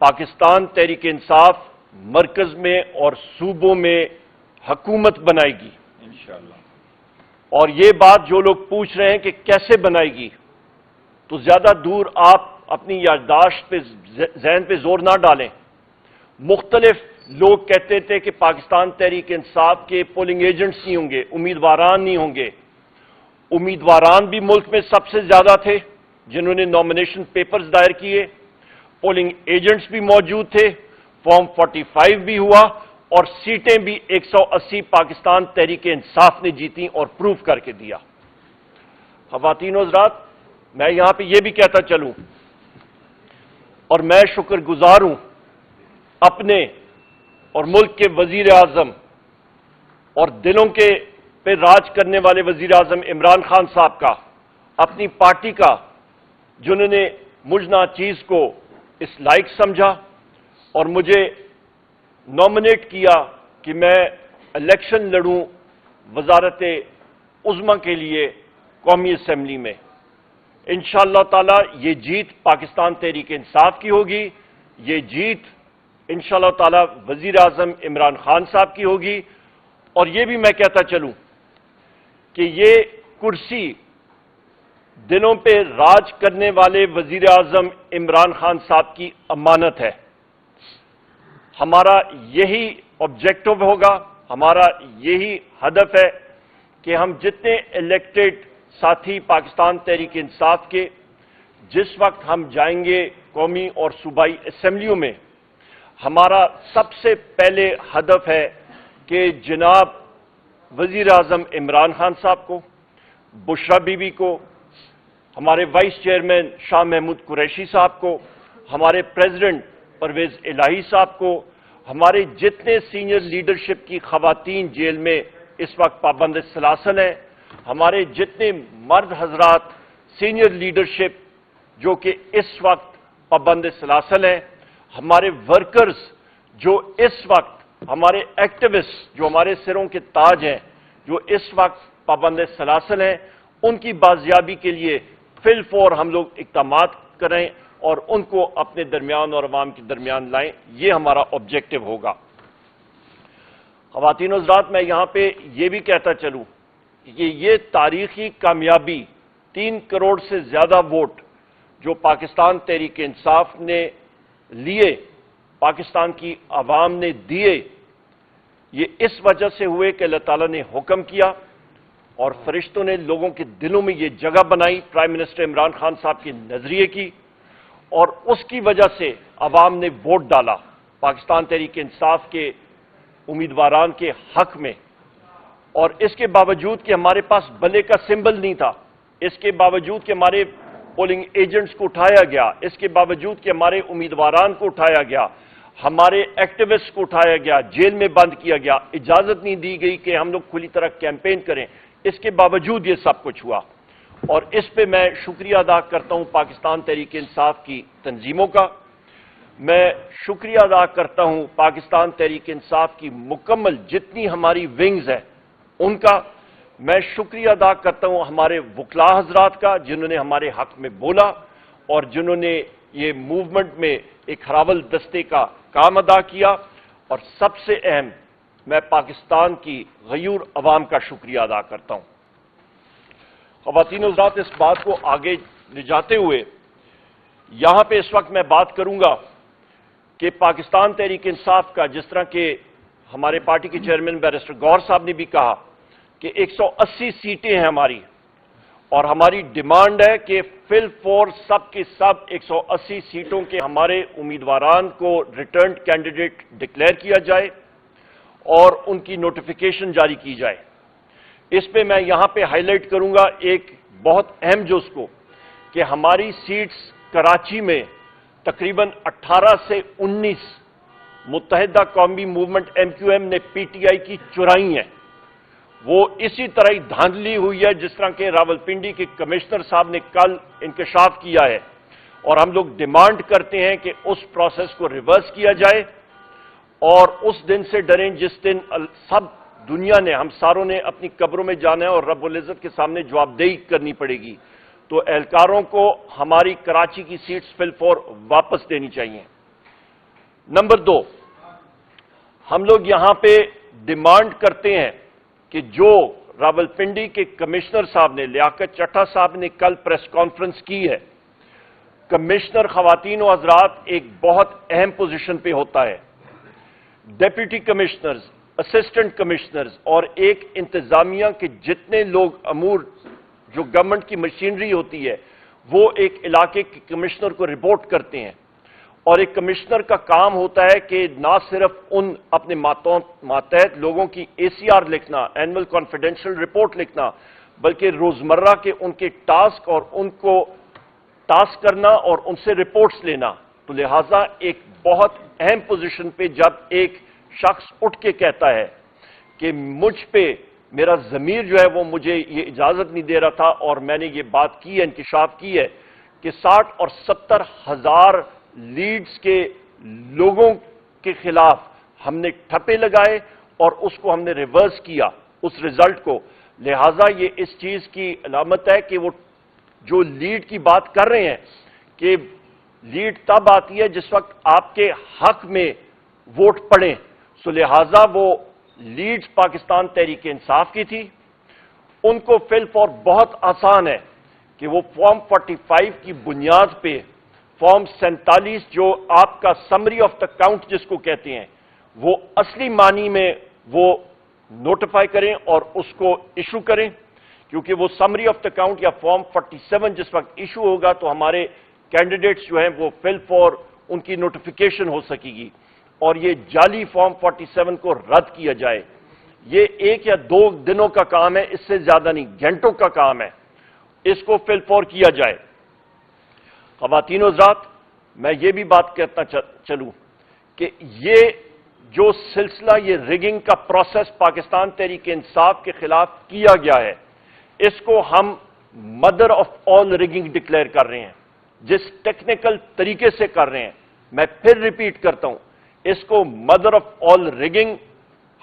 پاکستان تحریک انصاف مرکز میں اور صوبوں میں حکومت بنائے گی انشاءاللہ۔ اور یہ بات جو لوگ پوچھ رہے ہیں کہ کیسے بنائے گی، تو زیادہ دور آپ اپنی یادداشت پہ ذہن پہ زور نہ ڈالیں۔ مختلف لوگ کہتے تھے کہ پاکستان تحریک انصاف کے پولنگ ایجنٹس نہیں ہوں گے، امیدواران نہیں ہوں گے۔ امیدواران بھی ملک میں سب سے زیادہ تھے جنہوں نے نامینیشن پیپرز دائر کیے، پولنگ ایجنٹس بھی موجود تھے، فارم 45 بھی ہوا، اور سیٹیں بھی 180 پاکستان تحریک انصاف نے جیتی اور پروف کر کے دیا۔ خواتین و حضرات، میں یہاں پہ یہ بھی کہتا چلوں، اور میں شکر گزار ہوں اپنے اور ملک کے وزیر اعظم اور دلوں کے پہ راج کرنے والے وزیر اعظم عمران خان صاحب کا، اپنی پارٹی کا، جنہوں نے مجھ ناچیز کو اس لائق سمجھا اور مجھے نامنیٹ کیا کہ میں الیکشن لڑوں وزارت عظمیٰ کے لیے قومی اسمبلی میں۔ انشاءاللہ تعالی یہ جیت پاکستان تحریک انصاف کی ہوگی، یہ جیت انشاءاللہ تعالی وزیر اعظم عمران خان صاحب کی ہوگی، اور یہ بھی میں کہتا چلوں کہ یہ کرسی دلوں پہ راج کرنے والے وزیر اعظم عمران خان صاحب کی امانت ہے۔ ہمارا یہی آبجیکٹو ہوگا، ہمارا یہی ہدف ہے کہ ہم جتنے الیکٹڈ ساتھی پاکستان تحریک انصاف کے جس وقت ہم جائیں گے قومی اور صوبائی اسمبلیوں میں، ہمارا سب سے پہلے ہدف ہے کہ جناب وزیر اعظم عمران خان صاحب کو، بشرا بی بی کو، ہمارے وائس چیئرمین شاہ محمود قریشی صاحب کو، ہمارے پریزیڈنٹ پرویز الہی صاحب کو، ہمارے جتنے سینئر لیڈرشپ کی خواتین جیل میں اس وقت پابند سلاسل ہیں، ہمارے جتنے مرد حضرات سینئر لیڈرشپ جو کہ اس وقت پابند سلاسل ہیں، ہمارے ورکرز جو اس وقت، ہمارے ایکٹیوسٹ جو ہمارے سروں کے تاج ہیں، جو اس وقت پابند سلاسل ہیں، ان کی بازیابی کے لیے فی الفور ہم لوگ اقدامات کریں اور ان کو اپنے درمیان اور عوام کے درمیان لائیں، یہ ہمارا آبجیکٹو ہوگا۔ خواتین و حضرات، میں یہاں پہ یہ بھی کہتا چلوں کہ یہ تاریخی کامیابی 3 کروڑ سے زیادہ ووٹ جو پاکستان تحریک انصاف نے لیے، پاکستان کی عوام نے دیے، یہ اس وجہ سے ہوئے کہ اللہ تعالیٰ نے حکم کیا اور فرشتوں نے لوگوں کے دلوں میں یہ جگہ بنائی پرائم منسٹر عمران خان صاحب کے نظریے کی، اور اس کی وجہ سے عوام نے ووٹ ڈالا پاکستان تحریک انصاف کے امیدواران کے حق میں۔ اور اس کے باوجود کہ ہمارے پاس بلے کا سمبل نہیں تھا، اس کے باوجود کہ ہمارے پولنگ ایجنٹس کو اٹھایا گیا، اس کے باوجود کہ ہمارے امیدواران کو اٹھایا گیا، ہمارے ایکٹیوسٹ کو اٹھایا گیا، جیل میں بند کیا گیا، اجازت نہیں دی گئی کہ ہم لوگ کھلی طرح کیمپین کریں، اس کے باوجود یہ سب کچھ ہوا۔ اور اس پہ میں شکریہ ادا کرتا ہوں پاکستان تحریک انصاف کی تنظیموں کا، میں شکریہ ادا کرتا ہوں پاکستان تحریک انصاف کی مکمل جتنی ہماری ونگز ہیں ان کا، میں شکریہ ادا کرتا ہوں ہمارے وکلاء حضرات کا جنہوں نے ہمارے حق میں بولا اور جنہوں نے یہ موومنٹ میں ایک ہراول دستے کا کام ادا کیا، اور سب سے اہم میں پاکستان کی غیور عوام کا شکریہ ادا کرتا ہوں۔ خواتین و حضرات، اس بات کو آگے لے جاتے ہوئے یہاں پہ اس وقت میں بات کروں گا کہ پاکستان تحریک انصاف کا، جس طرح کہ ہمارے پارٹی کے چیئرمین بیرسٹر گور صاحب نے بھی کہا کہ 180 سیٹیں ہیں ہماری، اور ہماری ڈیمانڈ ہے کہ فی الفور سب کے سب 180 سیٹوں کے ہمارے امیدواران کو ریٹرنڈ کینڈیڈیٹ ڈکلیئر کیا جائے اور ان کی نوٹیفیکیشن جاری کی جائے۔ اس پہ میں یہاں پہ ہائی لائٹ کروں گا ایک بہت اہم جز کو کہ ہماری سیٹس کراچی میں تقریباً 18 سے 19 متحدہ قومی موومنٹ MQM نے PTI کی چرائی ہیں، وہ اسی طرح ہی دھاندلی ہوئی ہے جس طرح کہ راولپنڈی کے کمشنر صاحب نے کل انکشاف کیا ہے، اور ہم لوگ ڈیمانڈ کرتے ہیں کہ اس پروسیس کو ریورس کیا جائے، اور اس دن سے ڈریں جس دن سب دنیا نے، ہم ساروں نے اپنی قبروں میں جانا ہے اور رب العزت کے سامنے جواب دہی کرنی پڑے گی، تو اہلکاروں کو ہماری کراچی کی سیٹس فی الفور واپس دینی چاہیے۔ نمبر 2، ہم لوگ یہاں پہ ڈیمانڈ کرتے ہیں کہ جو راولپنڈی کے کمشنر صاحب نے، لیاقت چٹھا صاحب نے کل پریس کانفرنس کی ہے، کمشنر خواتین و حضرات ایک بہت اہم پوزیشن پہ ہوتا ہے، ڈیپٹی کمشنرز، اسسٹنٹ کمشنرز اور ایک انتظامیہ کے جتنے لوگ امور جو گورنمنٹ کی مشینری ہوتی ہے وہ ایک علاقے کے کمشنر کو رپورٹ کرتے ہیں، اور ایک کمشنر کا کام ہوتا ہے کہ نہ صرف ان اپنے ماتحت لوگوں کی ACR لکھنا، اینول کانفیڈینشیل رپورٹ لکھنا، بلکہ روزمرہ کے ان کے ٹاسک اور ان کو ٹاسک کرنا اور ان سے رپورٹس لینا۔ تو لہٰذا ایک بہت اہم پوزیشن پہ جب ایک شخص اٹھ کے کہتا ہے کہ مجھ پہ میرا ضمیر جو ہے وہ مجھے یہ اجازت نہیں دے رہا تھا، اور میں نے یہ بات کی ہے، انکشاف کی ہے کہ 60 اور 70 ہزار لیڈز کے لوگوں کے خلاف ہم نے ٹھپے لگائے اور اس کو ہم نے ریورس کیا اس رزلٹ کو، لہٰذا یہ اس چیز کی علامت ہے کہ وہ جو لیڈ کی بات کر رہے ہیں کہ لیڈ تب آتی ہے جس وقت آپ کے حق میں ووٹ پڑیں، سو لہٰذا وہ لیڈز پاکستان تحریک انصاف کی تھی۔ ان کو فل فور بہت آسان ہے کہ وہ فارم 45 کی بنیاد پہ فارم 47 جو آپ کا سمری آف دا کاؤنٹ جس کو کہتے ہیں وہ اصلی معنی میں وہ نوٹیفائی کریں اور اس کو ایشو کریں، کیونکہ وہ سمری آف دا کاؤنٹ یا فارم 47 جس وقت ایشو ہوگا تو ہمارے کینڈیڈیٹس جو ہیں وہ فل فور ان کی نوٹیفیکیشن ہو سکے گی، اور یہ جعلی فارم 47 کو رد کیا جائے۔ یہ 1 یا 2 دنوں کا کام ہے، اس سے زیادہ نہیں، گھنٹوں کا کام ہے، اس کو فل فور کیا جائے۔ خواتین و حضرات، میں یہ بھی بات کہتا چلوں کہ یہ جو سلسلہ یہ ریگنگ کا پروسیس پاکستان تحریک انصاف کے خلاف کیا گیا ہے، اس کو ہم mother of all rigging declare کر رہے ہیں، جس ٹیکنیکل طریقے سے کر رہے ہیں، میں پھر ریپیٹ کرتا ہوں، اس کو مدر آف آل ریگنگ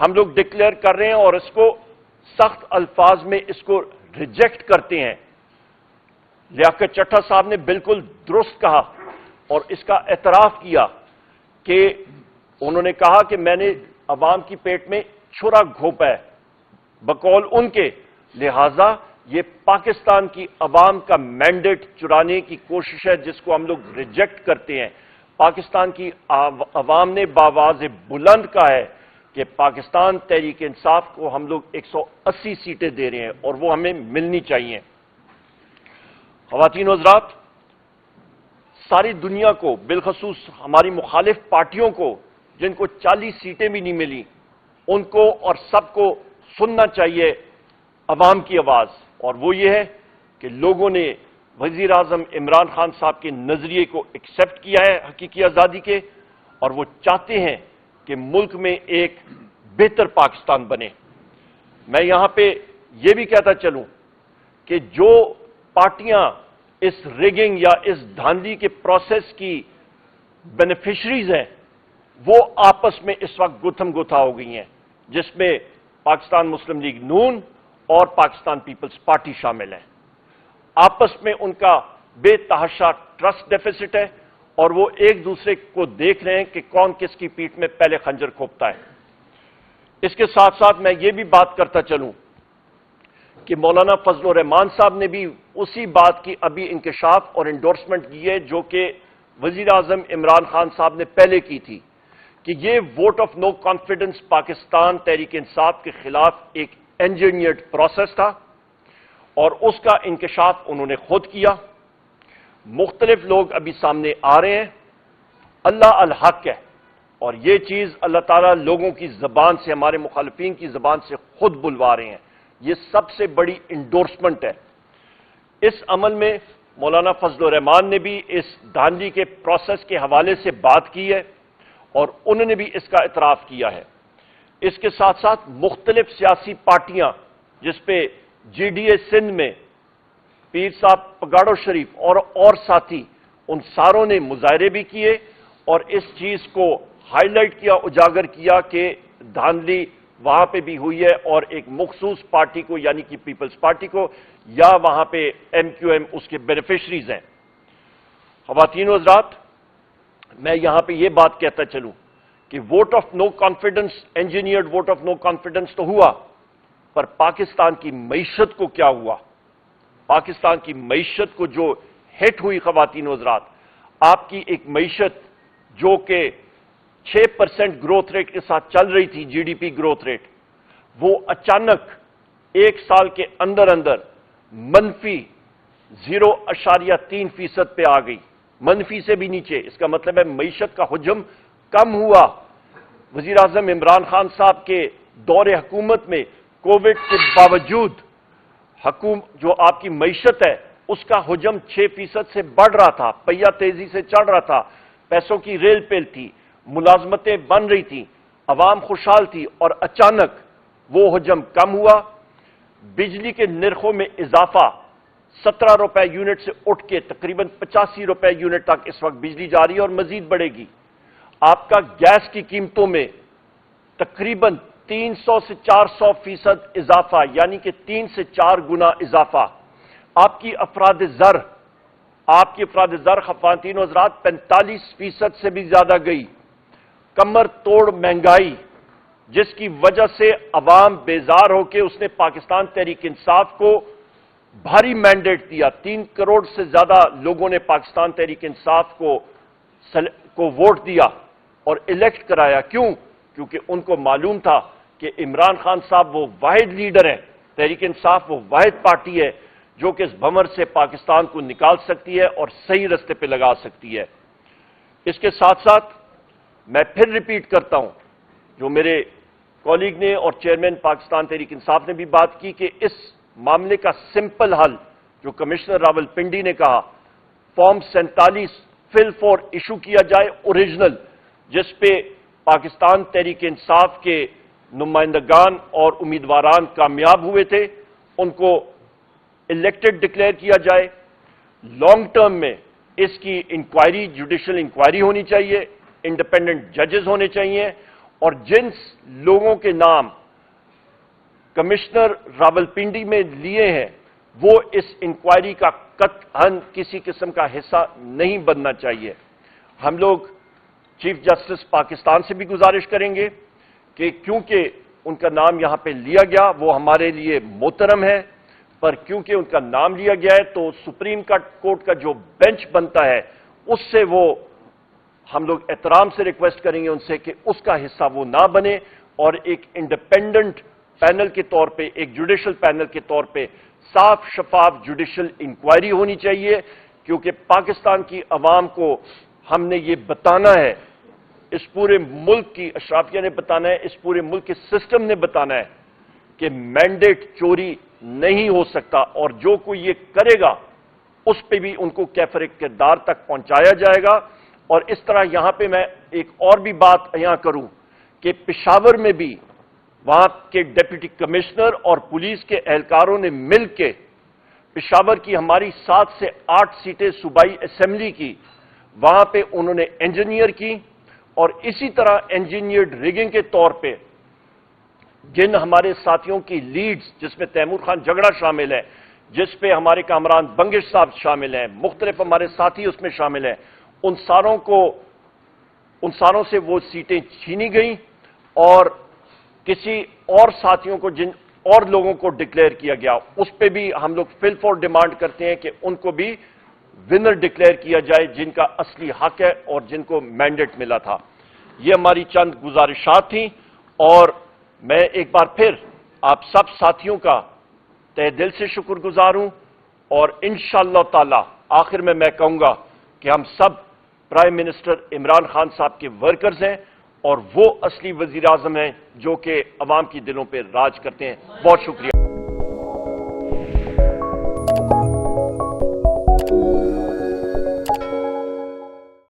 ہم لوگ ڈکلیئر کر رہے ہیں اور اس کو سخت الفاظ میں اس کو ریجیکٹ کرتے ہیں۔ لیاقت چٹھا صاحب نے بالکل درست کہا اور اس کا اعتراف کیا کہ انہوں نے کہا کہ میں نے عوام کی پیٹ میں چھرا گھونپا ہے، بقول ان کے، لہذا یہ پاکستان کی عوام کا مینڈیٹ چرانے کی کوشش ہے جس کو ہم لوگ ریجیکٹ کرتے ہیں۔ پاکستان کی عوام نے بآواز بلند کہا ہے کہ پاکستان تحریک انصاف کو ہم لوگ 180 سیٹیں دے رہے ہیں اور وہ ہمیں ملنی چاہیے۔ خواتین و حضرات، ساری دنیا کو، بالخصوص ہماری مخالف پارٹیوں کو جن کو 40 سیٹیں بھی نہیں ملی، ان کو اور سب کو سننا چاہیے عوام کی آواز، اور وہ یہ ہے کہ لوگوں نے وزیر اعظم عمران خان صاحب کے نظریے کو ایکسپٹ کیا ہے حقیقی آزادی کے، اور وہ چاہتے ہیں کہ ملک میں ایک بہتر پاکستان بنے۔ میں یہاں پہ یہ بھی کہتا چلوں کہ جو پارٹیاں اس ریگنگ یا اس دھاندلی کے پروسیس کی بینیفیشریز ہیں وہ آپس میں اس وقت گتھم گتھا ہو گئی ہیں، جس میں پاکستان مسلم لیگ نون اور پاکستان پیپلز پارٹی شامل ہیں۔ آپس میں ان کا بے تحاشا ٹرسٹ ڈیفیسٹ ہے اور وہ ایک دوسرے کو دیکھ رہے ہیں کہ کون کس کی پیٹھ میں پہلے خنجر کھوپتا ہے۔ اس کے ساتھ ساتھ میں یہ بھی بات کرتا چلوں کہ مولانا فضل الرحمان صاحب نے بھی اسی بات کی ابھی انکشاف اور انڈورسمنٹ کی ہے جو کہ وزیر اعظم عمران خان صاحب نے پہلے کی تھی، کہ یہ vote of no confidence Pakistan Tehreek Insaf کے خلاف ایک انجینئرڈ پروسیس تھا، اور اس کا انکشاف انہوں نے خود کیا۔ مختلف لوگ ابھی سامنے آ رہے ہیں، اللہ الحق ہے، اور یہ چیز اللہ تعالیٰ لوگوں کی زبان سے، ہمارے مخالفین کی زبان سے خود بلوا رہے ہیں۔ یہ سب سے بڑی انڈورسمنٹ ہے۔ اس عمل میں مولانا فضل الرحمان نے بھی اس دھاندلی کے پروسیس کے حوالے سے بات کی ہے اور انہوں نے بھی اس کا اعتراف کیا ہے۔ اس کے ساتھ ساتھ مختلف سیاسی پارٹیاں، جس پہ جی ڈی اے سندھ میں پیر صاحب پگاڑو شریف اور ساتھی، ان ساروں نے مظاہرے بھی کیے اور اس چیز کو ہائی لائٹ کیا، اجاگر کیا کہ دھاندلی وہاں پہ بھی ہوئی ہے اور ایک مخصوص پارٹی کو یعنی کہ پیپلز پارٹی کو یا وہاں پہ ایم کیو ایم اس کے بینیفیشریز ہیں۔ خواتین و حضرات، میں یہاں پہ یہ بات کہتا چلوں کہ vote of no confidence, engineered vote of no confidence تو ہوا، پر پاکستان کی معیشت کو کیا ہوا؟ پاکستان کی معیشت کو جو ہٹ ہوئی خواتین و حضرات، آپ کی ایک معیشت جو کہ 6% گروتھ ریٹ کے ساتھ چل رہی تھی، G D P growth rate, وہ اچانک ایک سال کے اندر اندر منفی 0.3% پہ آ گئی، منفی سے بھی نیچے۔ اس کا مطلب ہے معیشت کا حجم کم ہوا۔ وزیر اعظم عمران خان صاحب کے دور حکومت میں کووڈ کے باوجود جو آپ کی معیشت ہے اس کا حجم 6% سے بڑھ رہا تھا، پہیہ تیزی سے چڑھ رہا تھا، پیسوں کی ریل پیل تھی، ملازمتیں بن رہی تھیں، عوام خوشحال تھی، اور اچانک وہ حجم کم ہوا۔ بجلی کے نرخوں میں اضافہ 17 روپے یونٹ سے اٹھ کے تقریباً 85 روپے یونٹ تک اس وقت بجلی جاری ہے اور مزید بڑھے گی۔ آپ کا گیس کی قیمتوں میں تقریباً 300 سے 400% اضافہ، یعنی کہ 3 سے 4 گنا اضافہ۔ آپ کی افراد زر خواتین و حضرات 45% سے بھی زیادہ گئی۔ کمر توڑ مہنگائی، جس کی وجہ سے عوام بیزار ہو کے اس نے پاکستان تحریک انصاف کو بھاری مینڈیٹ دیا۔ 3 کروڑ سے زیادہ لوگوں نے پاکستان تحریک انصاف کو ووٹ دیا اور الیکٹ کرایا۔ کیوں؟ کیونکہ ان کو معلوم تھا کہ عمران خان صاحب وہ واحد لیڈر ہیں، تحریک انصاف وہ واحد پارٹی ہے جو کہ اس بھنور سے پاکستان کو نکال سکتی ہے اور صحیح رستے پہ لگا سکتی ہے۔ اس کے ساتھ ساتھ میں پھر ریپیٹ کرتا ہوں، جو میرے کولیگ نے اور چیئرمین پاکستان تحریک انصاف نے بھی بات کی، کہ اس معاملے کا سمپل حل جو کمشنر راول پنڈی نے کہا، فارم 47 فل 4 ایشو کیا جائے اوریجنل، جس پہ پاکستان تحریک انصاف کے نمائندگان اور امیدواران کامیاب ہوئے تھے، ان کو الیکٹڈ ڈکلیئر کیا جائے۔ لانگ ٹرم میں اس کی انکوائری، جوڈیشل انکوائری ہونی چاہیے، انڈیپینڈنٹ ججز ہونے چاہیے، اور جن لوگوں کے نام کمشنر راولپنڈی میں لیے ہیں وہ اس انکوائری کا قطعاً کسی قسم کا حصہ نہیں بننا چاہیے۔ ہم لوگ چیف جسٹس پاکستان سے بھی گزارش کریں گے کہ کیونکہ ان کا نام یہاں پہ لیا گیا وہ ہمارے لیے محترم ہے، پر کیونکہ ان کا نام لیا گیا ہے تو سپریم کورٹ کا جو بینچ بنتا ہے اس سے وہ ہم لوگ احترام سے ریکویسٹ کریں گے ان سے کہ اس کا حصہ وہ نہ بنے، اور ایک انڈیپینڈنٹ پینل کے طور پہ، ایک جوڈیشل پینل کے طور پہ صاف شفاف جوڈیشل انکوائری ہونی چاہیے، کیونکہ پاکستان کی عوام کو ہم نے یہ بتانا ہے، اس پورے ملک کی اشرافیہ نے بتانا ہے، اس پورے ملک کے سسٹم نے بتانا ہے کہ مینڈیٹ چوری نہیں ہو سکتا، اور جو کوئی یہ کرے گا اس پہ بھی ان کو کیفر کردار تک پہنچایا جائے گا۔ اور اس طرح یہاں پہ میں ایک اور بھی بات یہاں کروں کہ پشاور میں بھی وہاں کے ڈپٹی کمشنر اور پولیس کے اہلکاروں نے مل کے پشاور کی ہماری 7 سے 8 سیٹیں صوبائی اسمبلی کی، وہاں پہ انہوں نے انجینئر کی، اور اسی طرح انجینئرڈ ریگنگ کے طور پہ جن ہمارے ساتھیوں کی لیڈز، جس میں تیمور خان جھگڑا شامل ہے، جس پہ ہمارے کامران بنگش صاحب شامل ہیں، مختلف ہمارے ساتھی اس میں شامل ہیں، ان ساروں سے وہ سیٹیں چھینی گئیں، اور کسی اور ساتھیوں کو، جن اور لوگوں کو ڈکلیئر کیا گیا، اس پہ بھی ہم لوگ فل فور ڈیمانڈ کرتے ہیں کہ ان کو بھی ونر ڈکلیئر کیا جائے جن کا اصلی حق ہے اور جن کو مینڈیٹ ملا تھا۔ یہ ہماری چند گزارشات تھیں، اور میں ایک بار پھر آپ سب ساتھیوں کا تہ دل سے شکر گزار ہوں، اور انشاءاللہ تعالی آخر میں کہوں گا کہ ہم سب پرائم منسٹر عمران خان صاحب کے ورکرز ہیں، اور وہ اصلی وزیر اعظم ہیں جو کہ عوام کی دلوں پہ راج کرتے ہیں۔ بہت شکریہ۔